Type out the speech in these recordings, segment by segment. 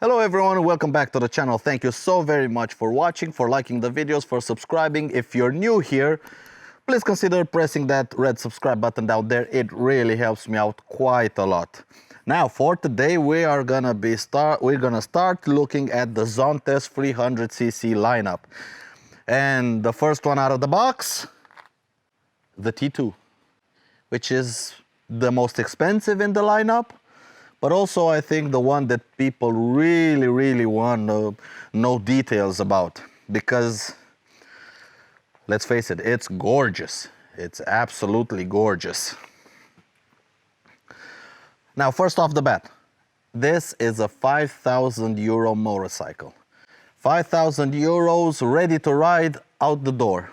Hello everyone, welcome back to the channel. Thank you so very much for watching, for liking the videos, for subscribing. If you're new here, please consider pressing that red subscribe button down there. It really helps me out quite a lot. Now for today we're gonna start looking at the Zontes 300cc lineup. And the first one out of the box, the T2, which is the most expensive in the lineup. But also I think the one that people really want to know details about, because let's face it, it's gorgeous. It's absolutely gorgeous. Now, first off the bat, this is a 5,000 euro motorcycle. 5,000 euros ready to ride out the door.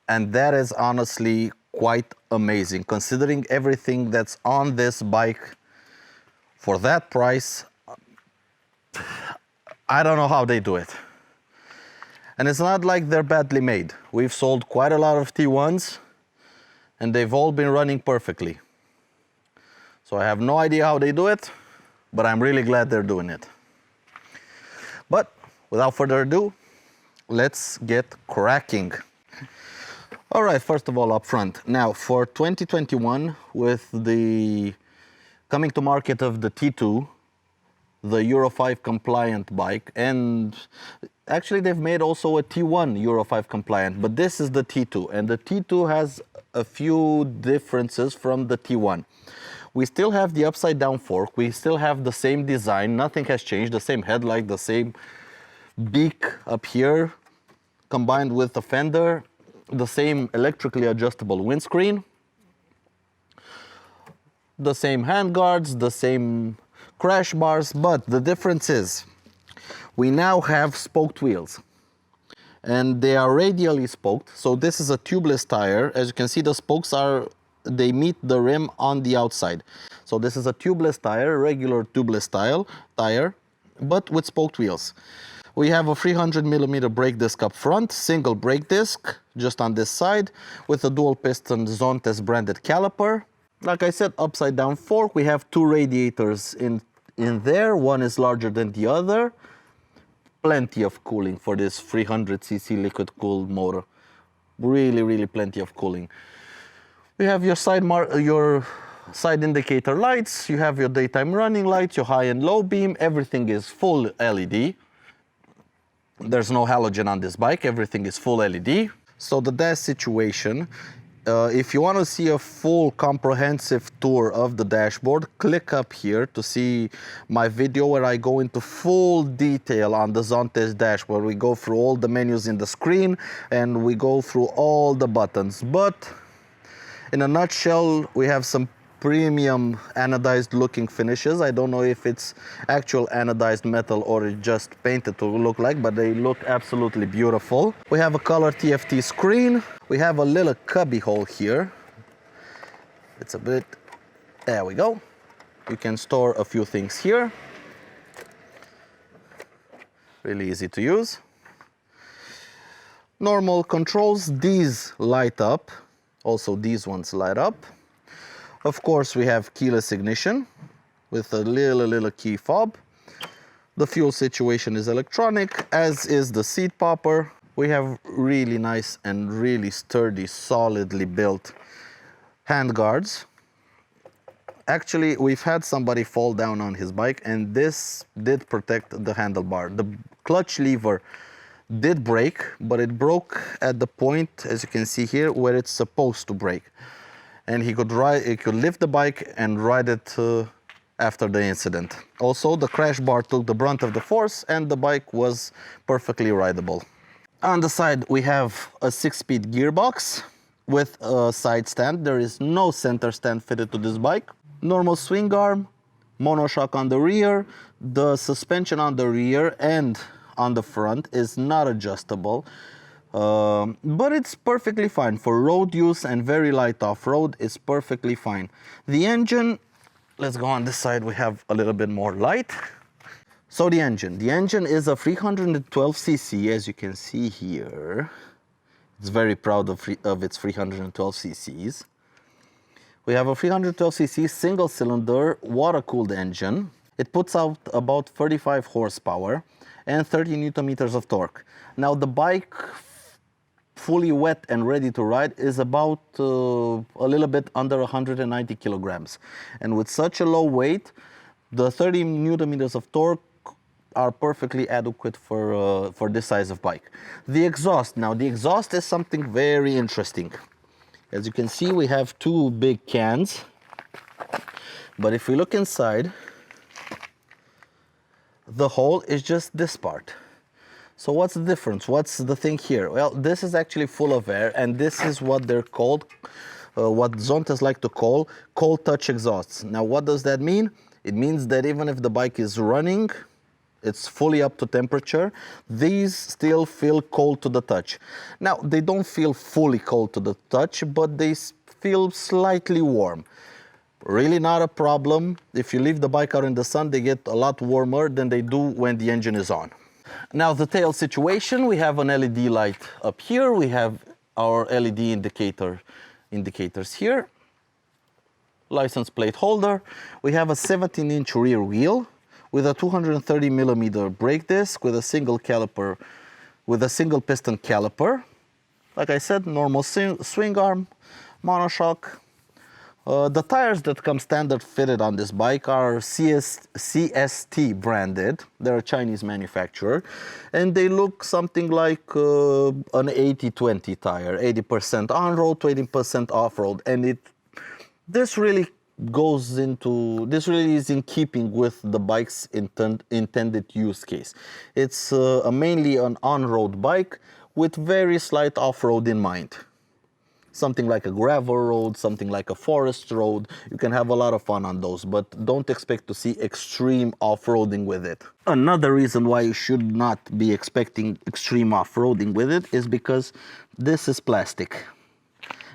And that is honestly quite amazing, considering everything that's on this bike. For that price, I don't know how they do it. And it's not like they're badly made. We've sold quite a lot of T1s and they've all been running perfectly. So I have no idea how they do it, but I'm really glad they're doing it. But without further ado, let's get cracking. All right, first of all, up front. Now, for 2021, with the coming to market of the T2, the Euro 5 compliant bike, and actually they've made also a T1 Euro 5 compliant, but this is the T2, and the T2 has a few differences from the T1. We still have the upside down fork, we still have the same design, nothing has changed, the same headlight, the same beak up here, combined with the fender, the same electrically adjustable windscreen, the same handguards, the same crash bars, but the difference is we now have spoked wheels and they are radially spoked. So this is a tubeless tire. As you can see, the spokes they meet the rim on the outside. So this is a tubeless tire, regular tubeless tire, but with spoked wheels. We have a 300mm brake disc up front, single brake disc just on this side with a dual piston Zontes branded caliper. Like I said, upside down fork. We have two radiators in there. One is larger than the other. Plenty of cooling for this 300cc liquid cooled motor. Really plenty of cooling. We have your side indicator lights. You have your daytime running lights, your high and low beam. Everything is full LED. There's no halogen on this bike, everything is full LED. So the dash situation, if you want to see a full comprehensive tour of the dashboard, click up here to see my video where I go into full detail on the Zontes dashboard. We go through all the menus in the screen and we go through all the buttons. But in a nutshell, we have some premium anodized looking finishes. I don't know if it's actual anodized metal or it just painted to look like, but they look absolutely beautiful. We have a color TFT screen. We have a little cubby hole here. It's a bit, there we go. You can store a few things here. Really easy to use. Normal controls, these light up. Also these ones light up. Of course, we have keyless ignition with a little key fob. The fuel situation is electronic, as is the seat popper. We have really nice and really sturdy, solidly built handguards. Actually, we've had somebody fall down on his bike and this did protect the handlebar. The clutch lever did break, but it broke at the point, as you can see here, where it's supposed to break. And he could lift the bike and ride it after the incident. Also, the crash bar took the brunt of the force and the bike was perfectly rideable. On the side, we have a 6-speed gearbox with a side stand. There is no center stand fitted to this bike. Normal swing arm, monoshock on the rear. The suspension on the rear and on the front is not adjustable. But it's perfectly fine for road use and very light off-road. It's perfectly fine. The engine, let's go on this side, we have a little bit more light. So the engine is a 312cc, as you can see here. It's very proud of its 312 cc's. We have a 312cc single-cylinder water-cooled engine. It puts out about 35 horsepower and 30 Newton meters of torque. Now the bike, fully wet and ready to ride, is about a little bit under 190 kilograms. And with such a low weight, the 30 Newton meters of torque are perfectly adequate for this size of bike. The exhaust. Now the exhaust is something very interesting. As you can see, we have two big cans. But if we look inside, the hole is just this part. So what's the difference? What's the thing here? Well, this is actually full of air, and this is what they're called, what Zontes like to call cold touch exhausts. Now what does that mean? It means that even if the bike is running, it's fully up to temperature, these still feel cold to the touch. Now they don't feel fully cold to the touch, but they feel slightly warm. Really not a problem. If you leave the bike out in the sun, they get a lot warmer than they do when the engine is on. Now the tail situation, we have an LED light up here. We have our LED indicators here. License plate holder. We have a 17-inch rear wheel with a 230 millimeter brake disc with a single caliper, with a single piston caliper. Like I said, normal swing arm, monoshock. The tires that come standard fitted on this bike are CST branded. They're a Chinese manufacturer, and they look something like an 80-20 tire, 80% on-road, 20% off-road, and this really is in keeping with the bike's intended use case. It's mainly an on-road bike with very slight off-road in mind. Something like a gravel road, something like a forest road. You can have a lot of fun on those, but don't expect to see extreme off-roading with it. Another reason why you should not be expecting extreme off-roading with it is because this is plastic.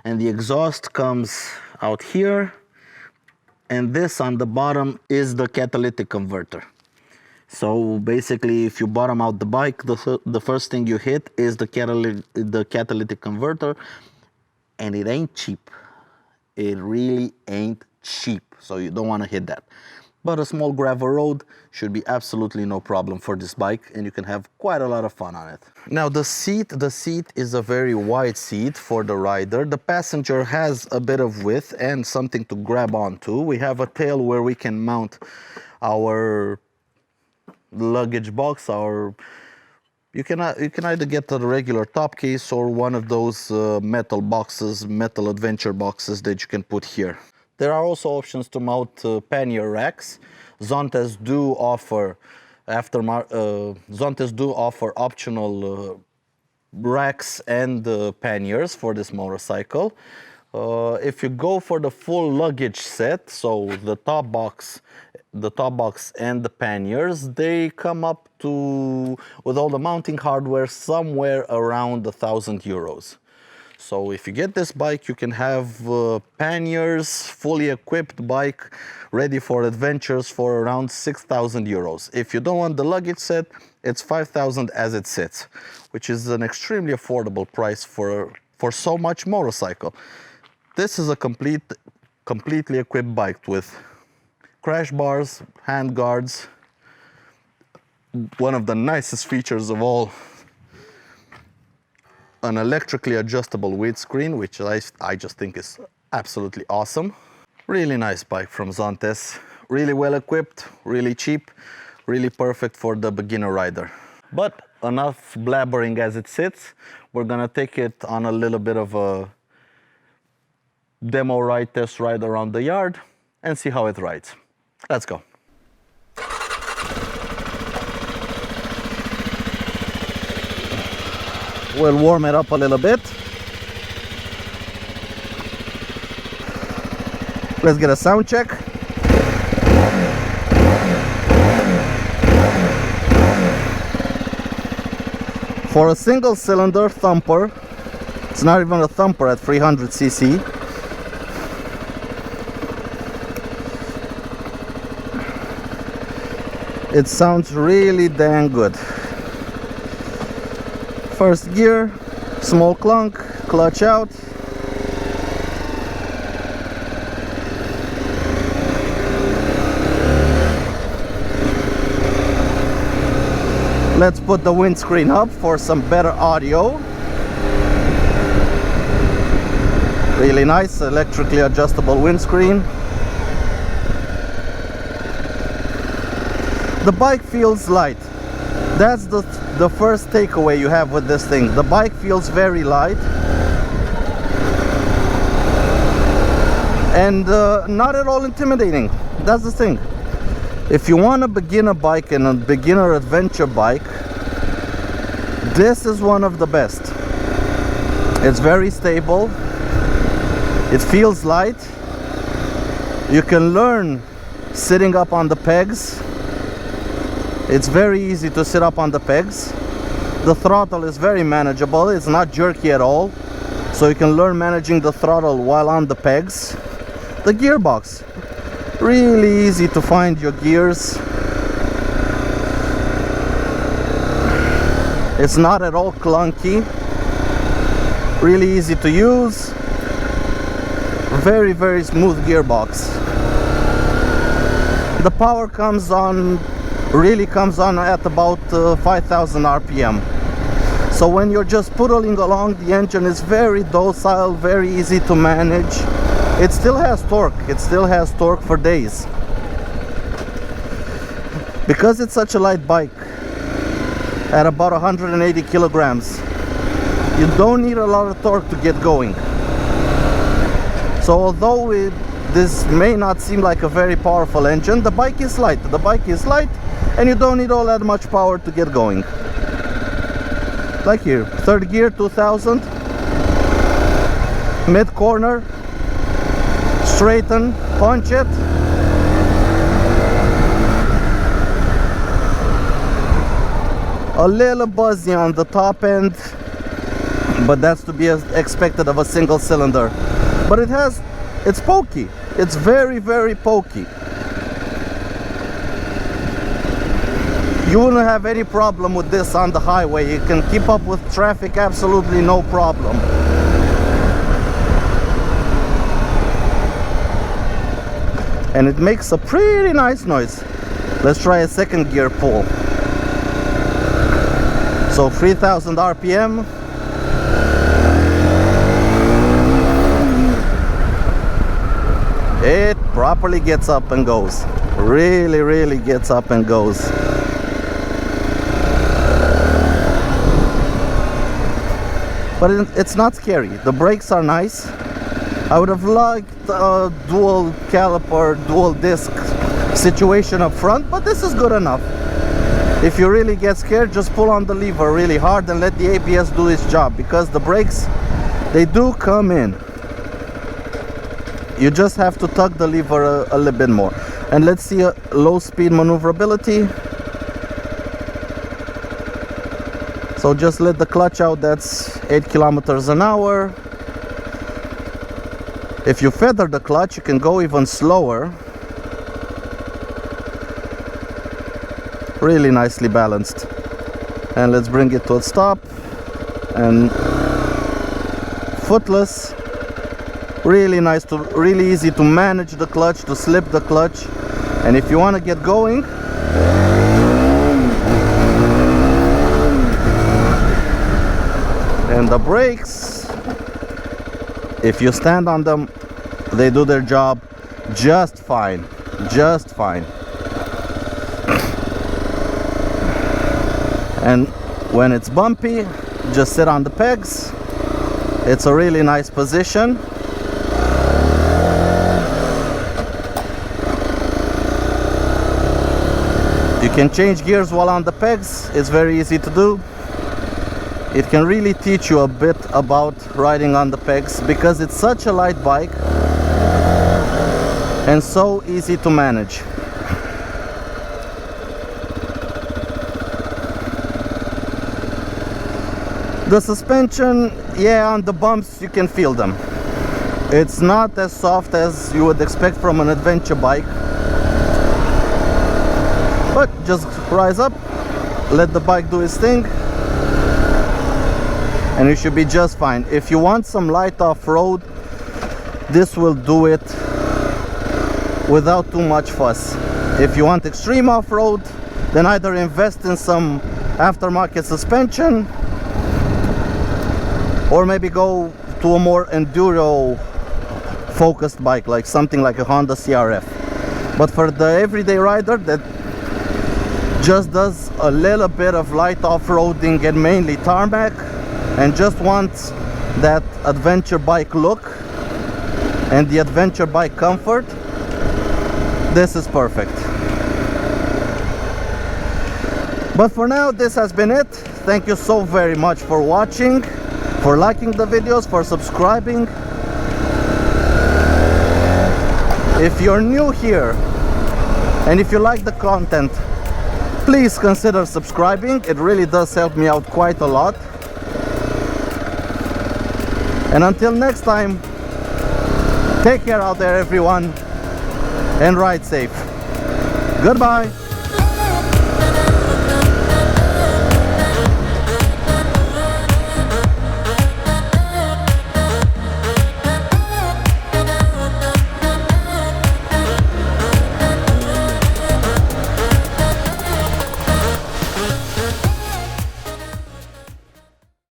And the exhaust comes out here, and this on the bottom is the catalytic converter. So basically, if you bottom out the bike, the first thing you hit is the catalytic converter. And it ain't cheap. It really ain't cheap. So you don't want to hit that. But a small gravel road should be absolutely no problem for this bike, and you can have quite a lot of fun on it. Now the seat is a very wide seat for the rider. The passenger has a bit of width and something to grab onto. We have a tail where we can mount our luggage box, You can either get the regular top case or one of those metal adventure boxes that you can put here. There are also options to mount pannier racks. Zontes do offer optional racks and panniers for this motorcycle. If you go for the full luggage set, so the top box and the panniers, they come up to, with all the mounting hardware, somewhere around 1,000 euros. So if you get this bike, you can have panniers, fully equipped bike, ready for adventures for around 6,000 euros. If you don't want the luggage set, it's 5,000 as it sits, which is an extremely affordable price for so much motorcycle. This is a completely equipped bike with crash bars, hand guards, one of the nicest features of all, an electrically adjustable windscreen, which I just think is absolutely awesome. Really nice bike from Zontes, really well equipped, really cheap, really perfect for the beginner rider. But enough blabbering as it sits, we're gonna take it on a little bit of a demo ride, test ride around the yard and see how it rides. Let's go. We'll warm it up a little bit. Let's get a sound check. For a single cylinder thumper, it's not even a thumper at 300 cc. It sounds really dang good. First gear, small clunk, clutch out. Let's put the windscreen up for some better audio. Really nice electrically adjustable windscreen. The bike feels light. That's the first takeaway you have with this thing. The bike feels very light. And not at all intimidating. That's the thing. If you want a beginner bike and a beginner adventure bike, this is one of the best. It's very stable. It feels light. You can learn sitting up on the pegs. It's very easy to sit up on the pegs. The throttle is very manageable. It's not jerky at all. So you can learn managing the throttle while on the pegs. The gearbox, really easy to find your gears. It's not at all clunky. Really easy to use. Very, very smooth gearbox. The power really comes on at about 5,000 RPM. So when you're just puddling along, the engine is very docile, very easy to manage. It still has torque. It still has torque for days. Because it's such a light bike, at about 180 kilograms, you don't need a lot of torque to get going. So although this may not seem like a very powerful engine, the bike is light. The bike is light, and you don't need all that much power to get going. Like here, third gear, 2000, mid corner, straighten, punch it. A little buzzy on the top end, but that's to be expected of a single cylinder. But it's pokey. It's very, very pokey. You wouldn't have any problem with this on the highway. You can keep up with traffic, absolutely no problem. And it makes a pretty nice noise. Let's try a second gear pull. So 3000 RPM. It properly gets up and goes. Really, really gets up and goes. But it's not scary. The brakes are nice. I would have liked a dual caliper, dual disc situation up front, but this is good enough. If you really get scared, just pull on the lever really hard and let the ABS do its job, because the brakes, they do come in. You just have to tug the lever a little bit more. And let's see a low speed maneuverability. So just let the clutch out, that's 8 kilometers an hour. If you feather the clutch, you can go even slower. Really nicely balanced. And let's bring it to a stop. And footless. Really nice to, really easy to manage the clutch, to slip the clutch. And if you want to get going, and the brakes, if you stand on them, they do their job just fine. Just fine. And when it's bumpy, just sit on the pegs. It's a really nice position. You can change gears while on the pegs. It's very easy to do. It can really teach you a bit about riding on the pegs, because it's such a light bike and so easy to manage. The suspension, yeah, on the bumps you can feel them. It's not as soft as you would expect from an adventure bike, but just rise up, let the bike do its thing, and you should be just fine. If you want some light off-road, this will do it without too much fuss. If you want extreme off-road, then either invest in some aftermarket suspension, or maybe go to a more enduro focused bike, like something like a Honda CRF. But for the everyday rider that just does a little bit of light off-roading and mainly tarmac and just wants that adventure bike look and the adventure bike comfort, this is perfect. But for now, this has been it. Thank you so very much for watching, for liking the videos, for subscribing. If you're new here and if you like the content, please consider subscribing. It really does help me out quite a lot. And until next time, take care out there everyone, and ride safe. Goodbye.